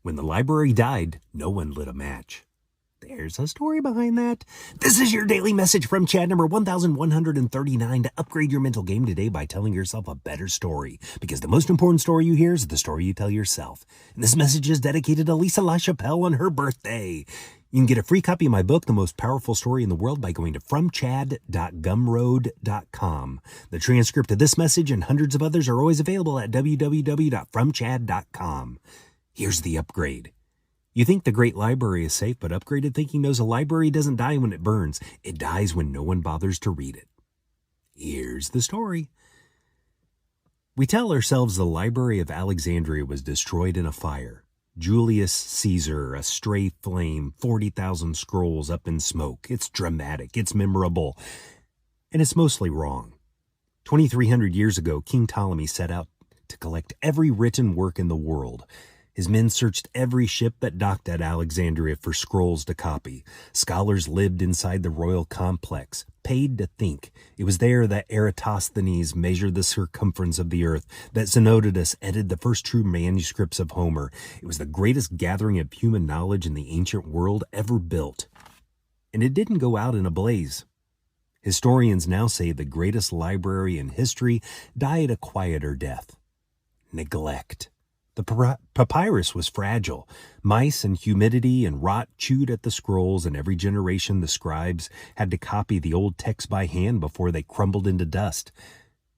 When the library died, no one lit a match. There's a story behind that. This is your daily message from Chad number 1139 to upgrade your mental game today by telling yourself a better story. Because the most important story you hear is the story you tell yourself. And this message is dedicated to Lisa LaChapelle on her birthday. You can get a free copy of my book, The Most Powerful Story in the World, by going to fromchad.gumroad.com. The transcript of this message and hundreds of others are always available at www.fromchad.com. Here's the upgrade. You think the great library is safe, but upgraded thinking knows a library doesn't die when it burns. It dies when no one bothers to read it. Here's the story. We tell ourselves the Library of Alexandria was destroyed in a fire. Julius Caesar, a stray flame, 40,000 scrolls up in smoke. It's dramatic, it's memorable, and it's mostly wrong. 2,300 years ago, King Ptolemy set out to collect every written work in the world. His men searched every ship that docked at Alexandria for scrolls to copy. Scholars lived inside the royal complex, paid to think. It was there that Eratosthenes measured the circumference of the earth, that Xenodotus edited the first true manuscripts of Homer. It was the greatest gathering of human knowledge in the ancient world ever built. And it didn't go out in a blaze. Historians now say the greatest library in history died a quieter death. Neglect. The papyrus was fragile. Mice and humidity and rot chewed at the scrolls, and every generation the scribes had to copy the old text by hand before they crumbled into dust.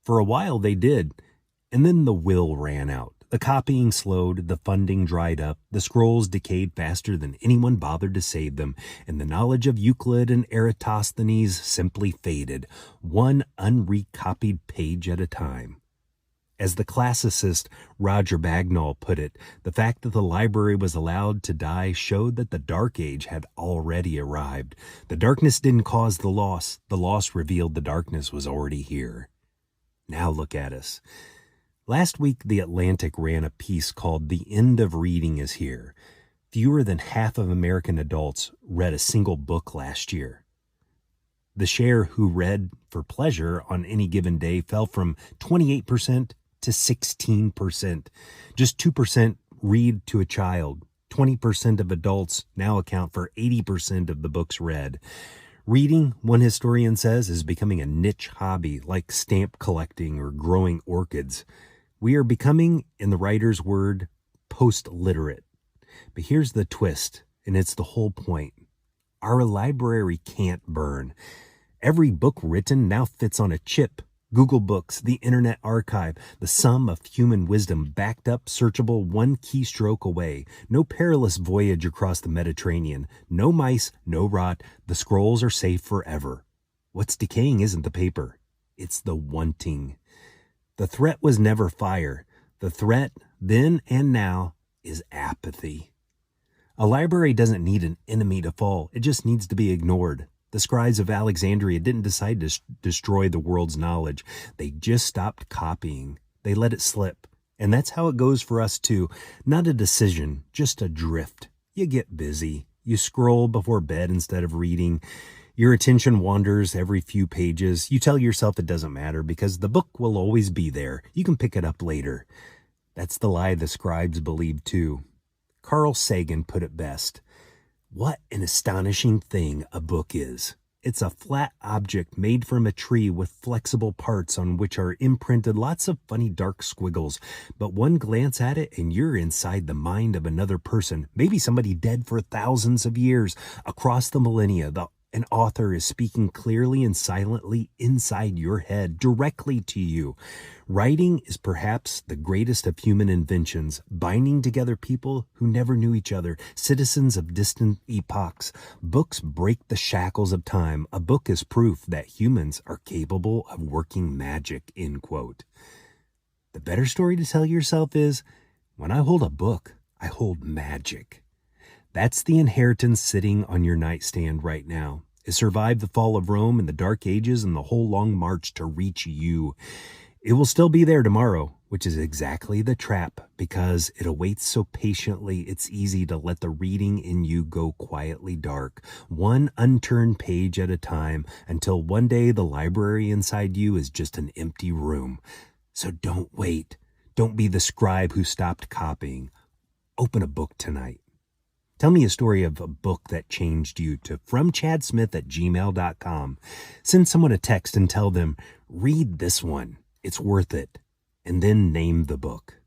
For a while they did, and then the will ran out. The copying slowed, the funding dried up, the scrolls decayed faster than anyone bothered to save them, and the knowledge of Euclid and Eratosthenes simply faded, one unrecopied page at a time. As the classicist Roger Bagnall put it, the fact that the library was allowed to die showed that the Dark Age had already arrived. The darkness didn't cause the loss revealed the darkness was already here. Now look at us. Last week, The Atlantic ran a piece called "The End of Reading is Here." Fewer than half of American adults read a single book last year. The share who read for pleasure on any given day fell from 28% to 16%. Just 2% read to a child. 20% of adults now account for 80% of the books read. Reading, one historian says, is becoming a niche hobby like stamp collecting or growing orchids. We are becoming, in the writer's word, post-literate. But here's the twist, and it's the whole point. Our library can't burn. Every book written now fits on a chip. Google Books, the Internet Archive, the sum of human wisdom backed up, searchable, one keystroke away. No perilous voyage across the Mediterranean. No mice, no rot. The scrolls are safe forever. What's decaying isn't the paper. It's the wanting. The threat was never fire. The threat, then and now, is apathy. A library doesn't need an enemy to fall. It just needs to be ignored. The scribes of Alexandria didn't decide to destroy the world's knowledge. They just stopped copying. They let it slip. And that's how it goes for us too. Not a decision, just a drift. You get busy. You scroll before bed instead of reading. Your attention wanders every few pages. You tell yourself it doesn't matter because the book will always be there. You can pick it up later. That's the lie the scribes believed too. Carl Sagan put it best. What an astonishing thing a book is. It's a flat object made from a tree with flexible parts on which are imprinted lots of funny dark squiggles. But one glance at it and you're inside the mind of another person, maybe somebody dead for thousands of years. Across the millennia, an author is speaking clearly and silently inside your head, directly to you. Writing is perhaps the greatest of human inventions, binding together people who never knew each other, citizens of distant epochs. Books break the shackles of time. A book is proof that humans are capable of working magic, end quote. The better story to tell yourself is, when I hold a book, I hold magic. That's the inheritance sitting on your nightstand right now. It survived the fall of Rome and the Dark Ages and the whole long march to reach you. It will still be there tomorrow, which is exactly the trap. Because it awaits so patiently, it's easy to let the reading in you go quietly dark, one unturned page at a time, until one day the library inside you is just an empty room. So don't wait. Don't be the scribe who stopped copying. Open a book tonight. Tell me a story of a book that changed you to fromchadsmith@gmail.com. Send someone a text and tell them, read this one. It's worth it. And then name the book.